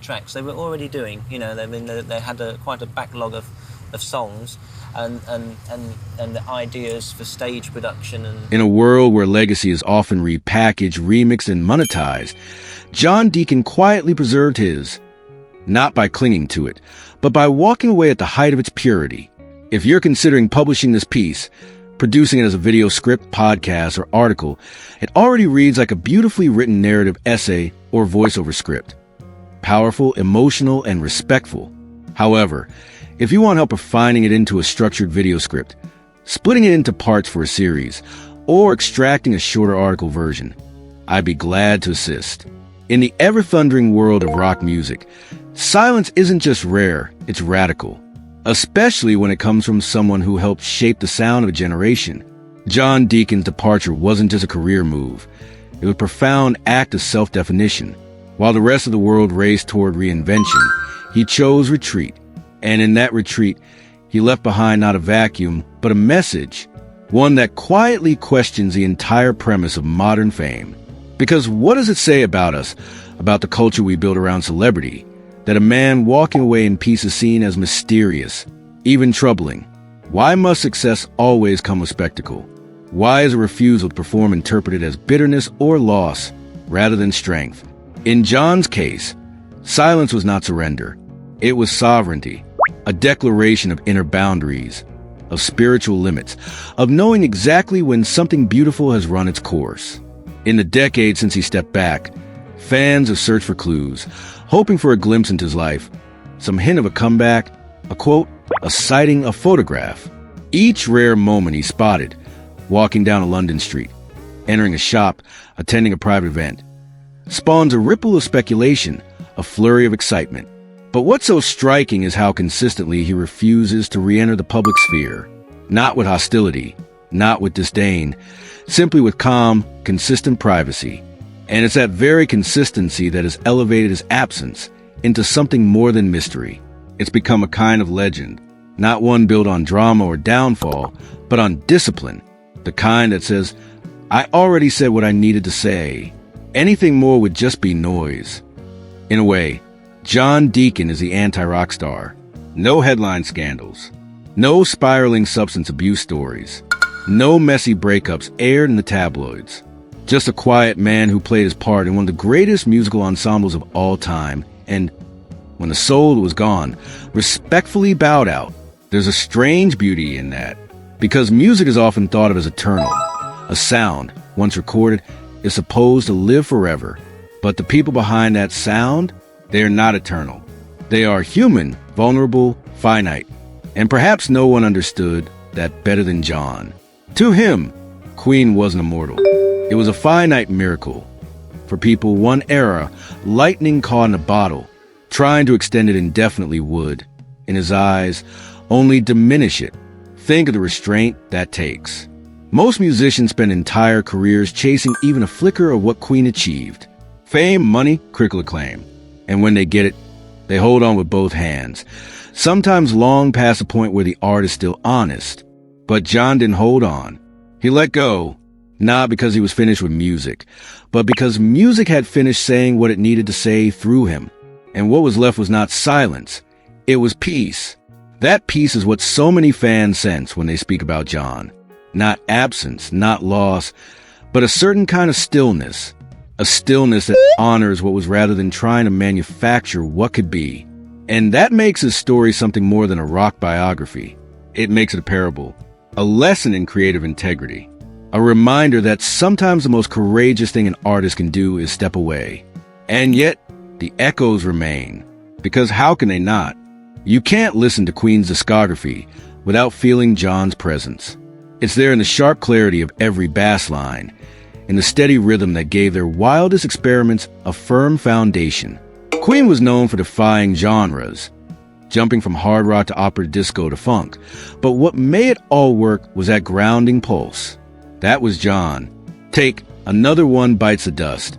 tracks they were already doing. You know, they had quite a backlog of songs and the ideas for stage production. And in a world where legacy is often repackaged, remixed, and monetized, John Deacon quietly preserved his, not by clinging to it, but by walking away at the height of its purity. If you're considering publishing this piece, producing it as a video script, podcast, or article, it already reads like a beautifully written narrative essay or voiceover script. Powerful, emotional, and respectful. However, if you want help refining it into a structured video script, splitting it into parts for a series, or extracting a shorter article version, I'd be glad to assist. In the ever-thundering world of rock music, silence isn't just rare, it's radical. Especially when it comes from someone who helped shape the sound of a generation. John Deacon's departure wasn't just a career move. It was a profound act of self-definition. While the rest of the world raced toward reinvention, he chose retreat. And in that retreat, he left behind not a vacuum, but a message. One that quietly questions the entire premise of modern fame. Because what does it say about us, about the culture we build around celebrity, that a man walking away in peace is seen as mysterious, even troubling? Why must success always come with spectacle? Why is a refusal to perform interpreted as bitterness or loss rather than strength? In John's case, silence was not surrender. It was sovereignty, a declaration of inner boundaries, of spiritual limits, of knowing exactly when something beautiful has run its course. In the decade since he stepped back, fans have searched for clues, hoping for a glimpse into his life, some hint of a comeback, a quote, a sighting, a photograph. Each rare moment he spotted, walking down a London street, entering a shop, attending a private event, spawns a ripple of speculation, a flurry of excitement. But what's so striking is how consistently he refuses to re-enter the public sphere. Not with hostility, not with disdain, simply with calm, consistent privacy. And it's that very consistency that has elevated his absence into something more than mystery. It's become a kind of legend, not one built on drama or downfall, but on discipline. The kind that says, I already said what I needed to say. Anything more would just be noise. In a way, John Deacon is the anti-rock star. No headline scandals. No spiraling substance abuse stories. No messy breakups aired in the tabloids. Just a quiet man who played his part in one of the greatest musical ensembles of all time, and, when the soul was gone, respectfully bowed out. There's a strange beauty in that, because music is often thought of as eternal. A sound, once recorded, is supposed to live forever. But the people behind that sound, they are not eternal. They are human, vulnerable, finite. And perhaps no one understood that better than John. To him, Queen wasn't immortal. It was a finite miracle. For people, one era, lightning caught in a bottle, trying to extend it indefinitely would, in his eyes, only diminish it. Think of the restraint that takes. Most musicians spend entire careers chasing even a flicker of what Queen achieved. Fame, money, critical acclaim. And when they get it, they hold on with both hands, sometimes long past the point where the art is still honest. But John didn't hold on. He let go, not because he was finished with music, but because music had finished saying what it needed to say through him. And what was left was not silence, it was peace. That peace is what so many fans sense when they speak about John. Not absence, not loss, but a certain kind of stillness. A stillness that honors what was rather than trying to manufacture what could be. And that makes his story something more than a rock biography. It makes it a parable, a lesson in creative integrity, a reminder that sometimes the most courageous thing an artist can do is step away. And yet, the echoes remain, because how can they not? You can't listen to Queen's discography without feeling John's presence. It's there in the sharp clarity of every bass line, in the steady rhythm that gave their wildest experiments a firm foundation. Queen was known for defying genres, jumping from hard rock to opera disco to funk, but what made it all work was that grounding pulse. That was John. Take Another One Bites the Dust,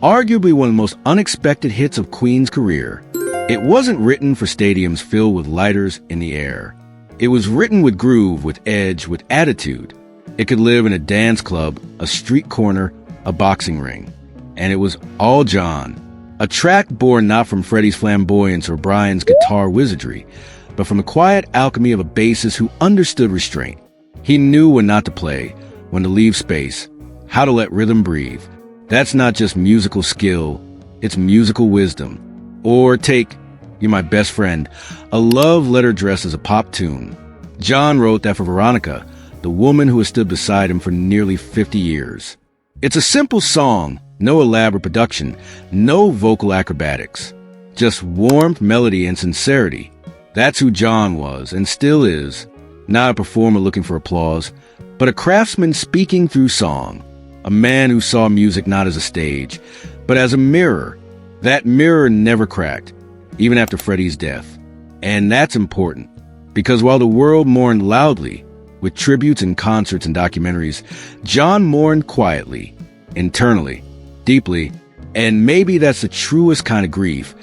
arguably one of the most unexpected hits of Queen's career. It wasn't written for stadiums filled with lighters in the air. It was written with groove, with edge, with attitude. It could live in a dance club, a street corner, a boxing ring. And it was all John. A track born not from Freddie's flamboyance or Brian's guitar wizardry, but from the quiet alchemy of a bassist who understood restraint. He knew when not to play, when to leave space, how to let rhythm breathe. That's not just musical skill, it's musical wisdom. Or take You're My Best Friend, a love letter dressed as a pop tune. John wrote that for Veronica, the woman who has stood beside him for nearly 50 years. It's a simple song, no elaborate production, no vocal acrobatics, just warmth, melody, and sincerity. That's who John was and still is, not a performer looking for applause, but a craftsman speaking through song, a man who saw music not as a stage, but as a mirror. That mirror never cracked, even after Freddie's death. And that's important, because while the world mourned loudly, with tributes and concerts and documentaries, John mourned quietly, internally, deeply, and maybe that's the truest kind of grief,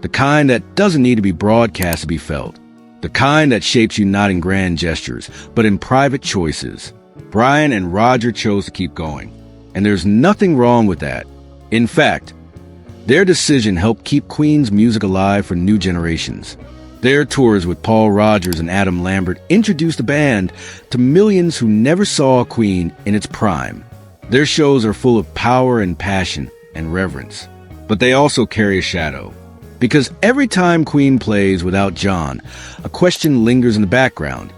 the kind that doesn't need to be broadcast to be felt, the kind that shapes you not in grand gestures, but in private choices. Brian and Roger chose to keep going, and there's nothing wrong with that. In fact, their decision helped keep Queen's music alive for new generations. Their tours with Paul Rodgers and Adam Lambert introduced the band to millions who never saw Queen in its prime. Their shows are full of power and passion and reverence, but they also carry a shadow. Because every time Queen plays without John, a question lingers in the background.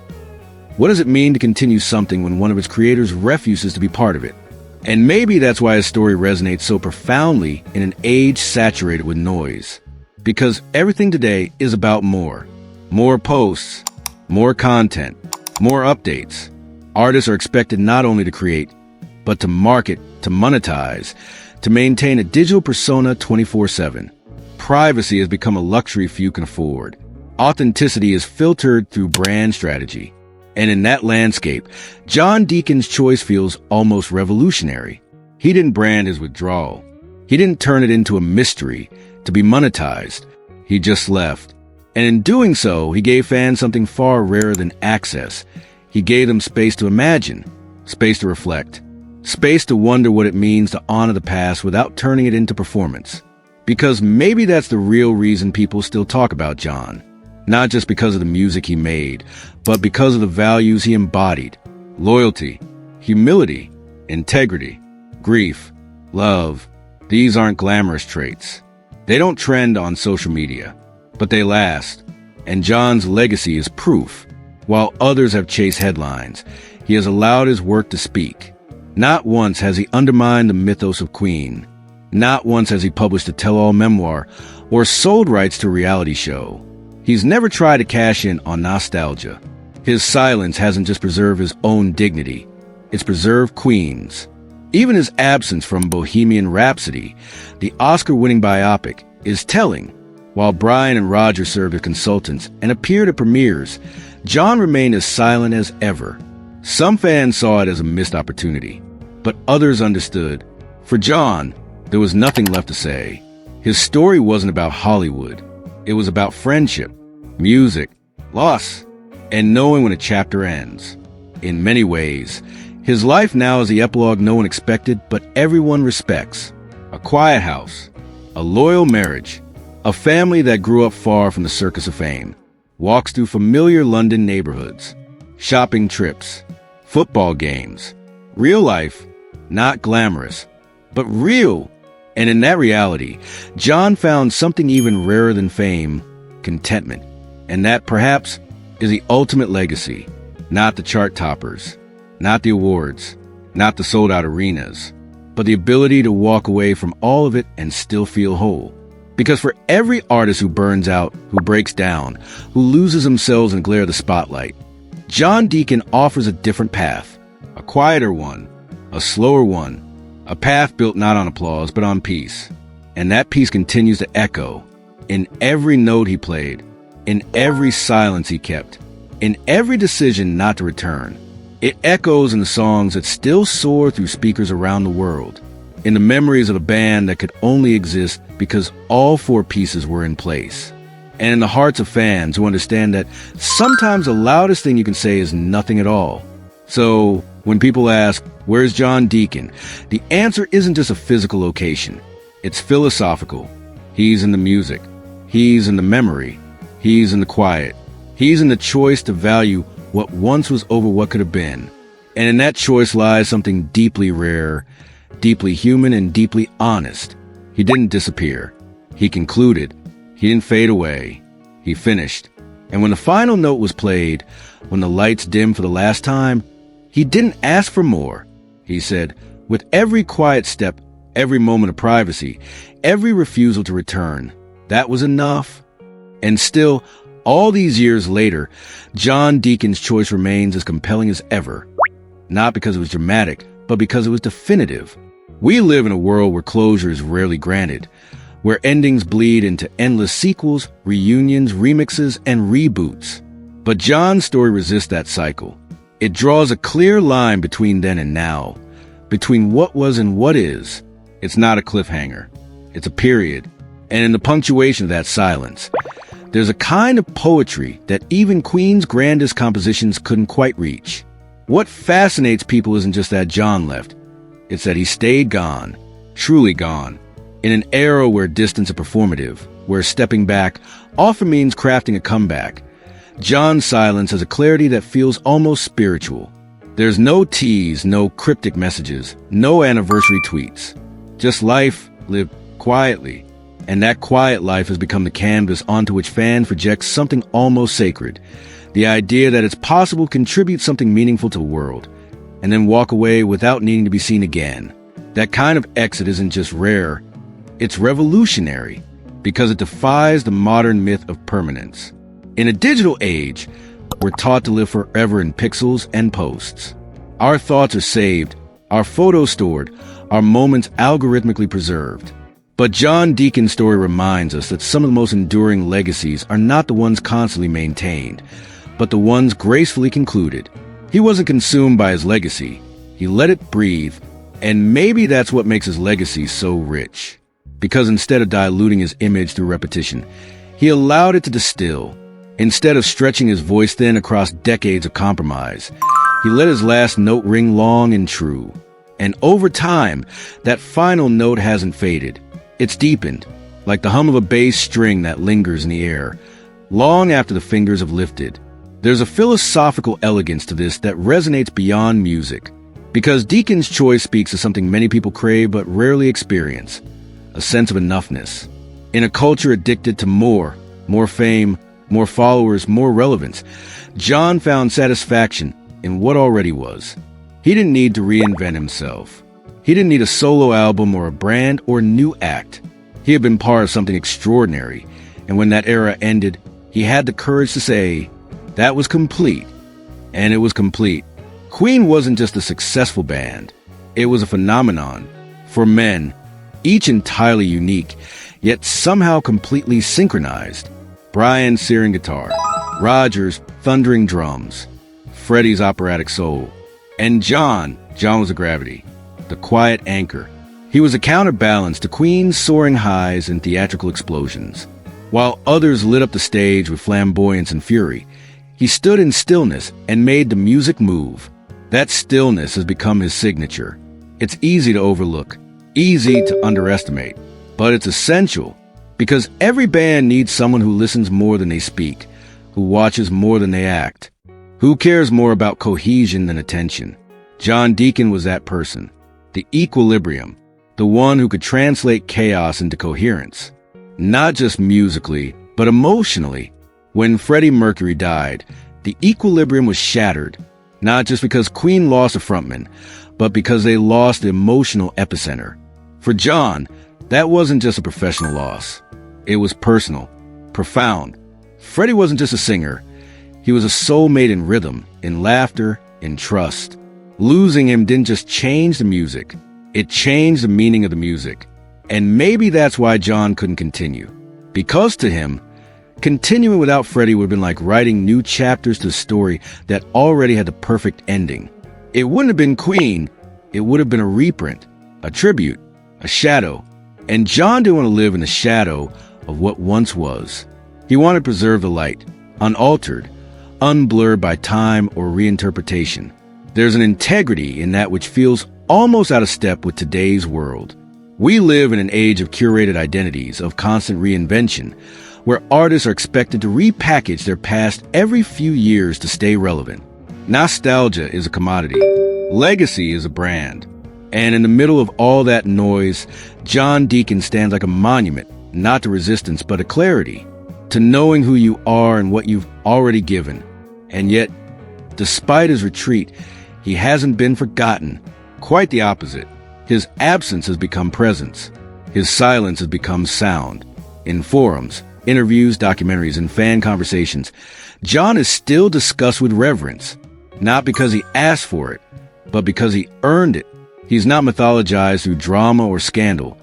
What does it mean to continue something when one of its creators refuses to be part of it? And maybe that's why his story resonates so profoundly in an age saturated with noise. Because everything today is about more. More posts, more content, more updates. Artists are expected not only to create, but to market, to monetize, to maintain a digital persona 24/7. Privacy has become a luxury few can afford. Authenticity is filtered through brand strategy. And in that landscape, John Deacon's choice feels almost revolutionary. He didn't brand his withdrawal. He didn't turn it into a mystery to be monetized. He just left. And in doing so, he gave fans something far rarer than access. He gave them space to imagine, space to reflect, space to wonder what it means to honor the past without turning it into performance. Because maybe that's the real reason people still talk about John. Not just because of the music he made, but because of the values he embodied. Loyalty, humility, integrity, grief, love. These aren't glamorous traits. They don't trend on social media, but they last. And John's legacy is proof. While others have chased headlines, he has allowed his work to speak. Not once has he undermined the mythos of Queen. Not once has he published a tell-all memoir or sold rights to a reality show. He's never tried to cash in on nostalgia. His silence hasn't just preserved his own dignity, it's preserved Queen's. Even his absence from Bohemian Rhapsody, the Oscar-winning biopic, is telling. While Brian and Roger served as consultants and appeared at premieres, John remained as silent as ever. Some fans saw it as a missed opportunity, but others understood. For John, there was nothing left to say. His story wasn't about Hollywood. It was about friendship, music, loss, and knowing when a chapter ends. In many ways, his life now is the epilogue no one expected, but everyone respects. A quiet house, a loyal marriage, a family that grew up far from the circus of fame, walks through familiar London neighborhoods, shopping trips, football games, real life, not glamorous, but real. And in that reality, John found something even rarer than fame, contentment. And that, perhaps, is the ultimate legacy. Not the chart toppers, not the awards, not the sold-out arenas, but the ability to walk away from all of it and still feel whole. Because for every artist who burns out, who breaks down, who loses themselves in the glare of the spotlight, John Deacon offers a different path, a quieter one, a slower one, a path built not on applause, but on peace. And that peace continues to echo in every note he played, in every silence he kept, in every decision not to return. It echoes in the songs that still soar through speakers around the world, in the memories of a band that could only exist because all four pieces were in place, and in the hearts of fans who understand that sometimes the loudest thing you can say is nothing at all. So, when people ask, where's John Deacon? The answer isn't just a physical location. It's philosophical. He's in the music. He's in the memory. He's in the quiet. He's in the choice to value what once was over what could have been. And in that choice lies something deeply rare, deeply human, and deeply honest. He didn't disappear. He concluded. He didn't fade away. He finished. And when the final note was played, when the lights dimmed for the last time, he didn't ask for more. He said, with every quiet step, every moment of privacy, every refusal to return, that was enough. And still, all these years later, John Deacon's choice remains as compelling as ever. Not because it was dramatic, but because it was definitive. We live in a world where closure is rarely granted, where endings bleed into endless sequels, reunions, remixes, and reboots. But John's story resists that cycle. It draws a clear line between then and now, between what was and what is. It's not a cliffhanger. It's a period. And in the punctuation of that silence, there's a kind of poetry that even Queen's grandest compositions couldn't quite reach. What fascinates people isn't just that John left. It's that he stayed gone, truly gone, in an era where distance is performative, where stepping back often means crafting a comeback. John's silence has a clarity that feels almost spiritual. There's no tease, no cryptic messages, no anniversary tweets. Just life lived quietly. And that quiet life has become the canvas onto which fans project something almost sacred. The idea that it's possible to contribute something meaningful to the world, and then walk away without needing to be seen again. That kind of exit isn't just rare, it's revolutionary, because it defies the modern myth of permanence. In a digital age, we're taught to live forever in pixels and posts. Our thoughts are saved, our photos stored, our moments algorithmically preserved. But John Deacon's story reminds us that some of the most enduring legacies are not the ones constantly maintained, but the ones gracefully concluded. He wasn't consumed by his legacy. He let it breathe, and maybe that's what makes his legacy so rich. Because instead of diluting his image through repetition, he allowed it to distill. Instead of stretching his voice thin across decades of compromise, he let his last note ring long and true. And over time, that final note hasn't faded. It's deepened, like the hum of a bass string that lingers in the air, long after the fingers have lifted. There's a philosophical elegance to this that resonates beyond music, because Deacon's choice speaks to something many people crave but rarely experience, a sense of enoughness. In a culture addicted to more fame, more followers, more relevance, John found satisfaction in what already was. He didn't need to reinvent himself. He didn't need a solo album or a brand or new act. He had been part of something extraordinary, and when that era ended, he had the courage to say, that was complete. And it was complete. Queen wasn't just a successful band. It was a phenomenon. For men, each entirely unique, yet somehow completely synchronized. Brian searing guitar, Roger's thundering drums, Freddie's operatic soul, and John was a gravity, the quiet anchor. He was a counterbalance to Queen's soaring highs and theatrical explosions. While others lit up the stage with flamboyance and fury, he stood in stillness and made the music move. That stillness has become his signature. It's easy to overlook, easy to underestimate, but it's essential, because every band needs someone who listens more than they speak, who watches more than they act, who cares more about cohesion than attention. John Deacon was that person, the equilibrium, the one who could translate chaos into coherence, not just musically, but emotionally. When Freddie Mercury died, the equilibrium was shattered, not just because Queen lost a frontman, but because they lost the emotional epicenter. For John, that wasn't just a professional loss. It was personal, profound. Freddie wasn't just a singer. He was a soulmate in rhythm, in laughter, in trust. Losing him didn't just change the music. It changed the meaning of the music. And maybe that's why John couldn't continue. Because to him, continuing without Freddie would have been like writing new chapters to a story that already had the perfect ending. It wouldn't have been Queen. It would have been a reprint, a tribute, a shadow. And John didn't want to live in the shadow of what once was. He wanted to preserve the light, unaltered, unblurred by time or reinterpretation. There's an integrity in that which feels almost out of step with today's world. We live in an age of curated identities, of constant reinvention, where artists are expected to repackage their past every few years to stay relevant. Nostalgia is a commodity. Legacy is a brand. And in the middle of all that noise, John Deacon stands like a monument, not to resistance, but to clarity, to knowing who you are and what you've already given. And yet, despite his retreat, he hasn't been forgotten. Quite the opposite. His absence has become presence. His silence has become sound. In forums, interviews, documentaries, and fan conversations, John is still discussed with reverence, not because he asked for it, but because he earned it. He's not mythologized through drama or scandal,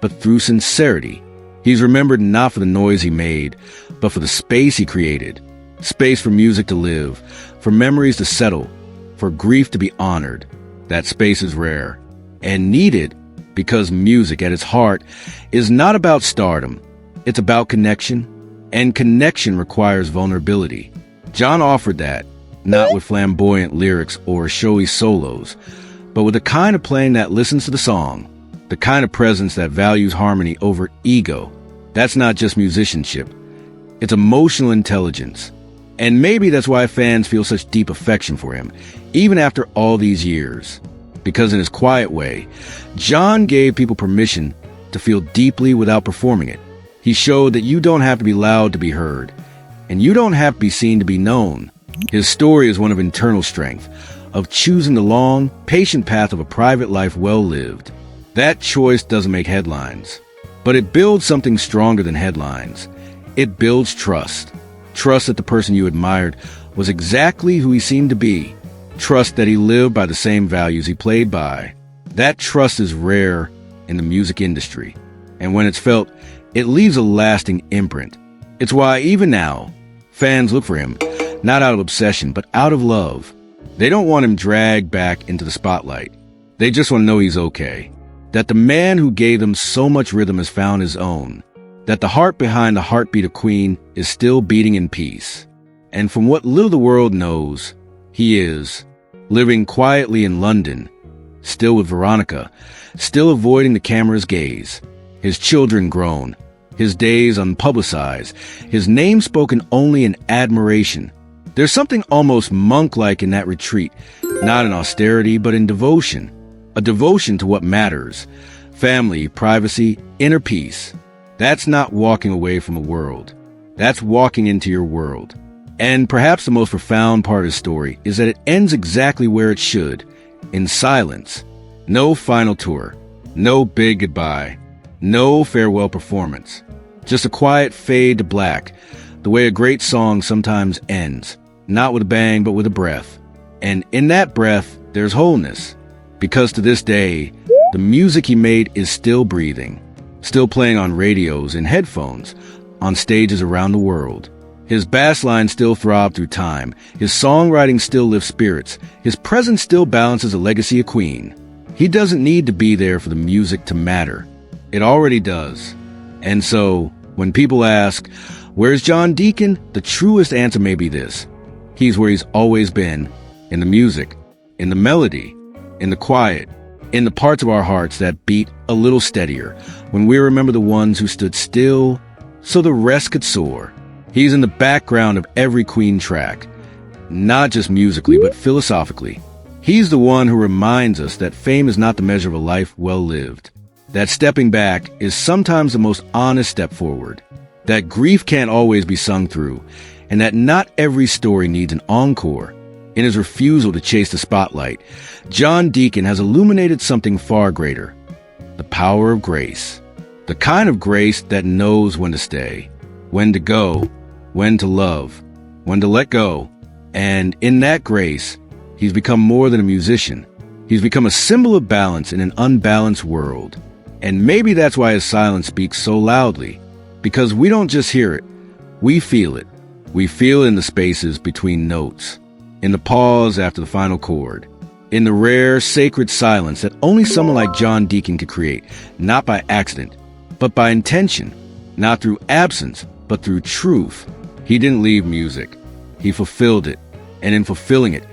but through sincerity. He's remembered not for the noise he made, but for the space he created. Space for music to live, for memories to settle, for grief to be honored. That space is rare and needed because music at its heart is not about stardom. It's about connection, and connection requires vulnerability. John offered that, not with flamboyant lyrics or showy solos, but with the kind of playing that listens to the song, the kind of presence that values harmony over ego. That's not just musicianship. It's emotional intelligence. And maybe that's why fans feel such deep affection for him, even after all these years. Because in his quiet way, John gave people permission to feel deeply without performing it. He showed that you don't have to be loud to be heard, and you don't have to be seen to be known. His story is one of internal strength, of choosing the long, patient path of a private life well lived. That choice doesn't make headlines, but it builds something stronger than headlines. It builds trust. Trust that the person you admired was exactly who he seemed to be. Trust that he lived by the same values he played by. That trust is rare in the music industry, and when it's felt, it leaves a lasting imprint. It's why, even now, fans look for him, not out of obsession, but out of love. They don't want him dragged back into the spotlight. They just want to know he's okay. That the man who gave them so much rhythm has found his own. That the heart behind the heartbeat of Queen is still beating in peace. And from what little the world knows, he is living quietly in London, still with Veronica, still avoiding the camera's gaze. His children grown, his days unpublicized, his name spoken only in admiration. There's something almost monk-like in that retreat, not in austerity, but in devotion. A devotion to what matters. Family, privacy, inner peace. That's not walking away from the world. That's walking into your world. And perhaps the most profound part of his story is that it ends exactly where it should, in silence. No final tour, no big goodbye, no farewell performance. Just a quiet fade to black, the way a great song sometimes ends, not with a bang but with a breath. And in that breath, there's wholeness, because to this day, the music he made is still breathing, still playing on radios and headphones, on stages around the world. His bass lines still throb through time. His songwriting still lifts spirits. His presence still balances a legacy of Queen. He doesn't need to be there for the music to matter. It already does. And so, when people ask, where's John Deacon? The truest answer may be this. He's where he's always been. In the music. In the melody. In the quiet. In the parts of our hearts that beat a little steadier. When we remember the ones who stood still so the rest could soar. He's in the background of every Queen track, not just musically, but philosophically. He's the one who reminds us that fame is not the measure of a life well lived, that stepping back is sometimes the most honest step forward, that grief can't always be sung through, and that not every story needs an encore. In his refusal to chase the spotlight, John Deacon has illuminated something far greater, the power of grace, the kind of grace that knows when to stay, when to go, when to love, when to let go. And in that grace, he's become more than a musician. He's become a symbol of balance in an unbalanced world. And maybe that's why his silence speaks so loudly, because we don't just hear it, we feel it. We feel it in the spaces between notes, in the pause after the final chord, in the rare, sacred silence that only someone like John Deacon could create, not by accident, but by intention, not through absence, but through truth. He didn't leave music. He fulfilled it. And in fulfilling it,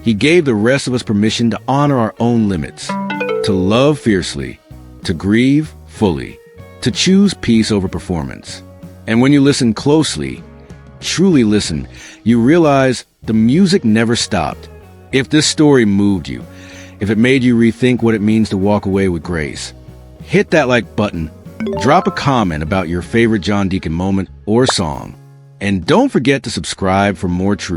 he gave the rest of us permission to honor our own limits, to love fiercely, to grieve fully, to choose peace over performance. And when you listen closely, truly listen, you realize the music never stopped. If this story moved you, if it made you rethink what it means to walk away with grace, hit that like button, drop a comment about your favorite John Deacon moment or song, and don't forget to subscribe for more truth.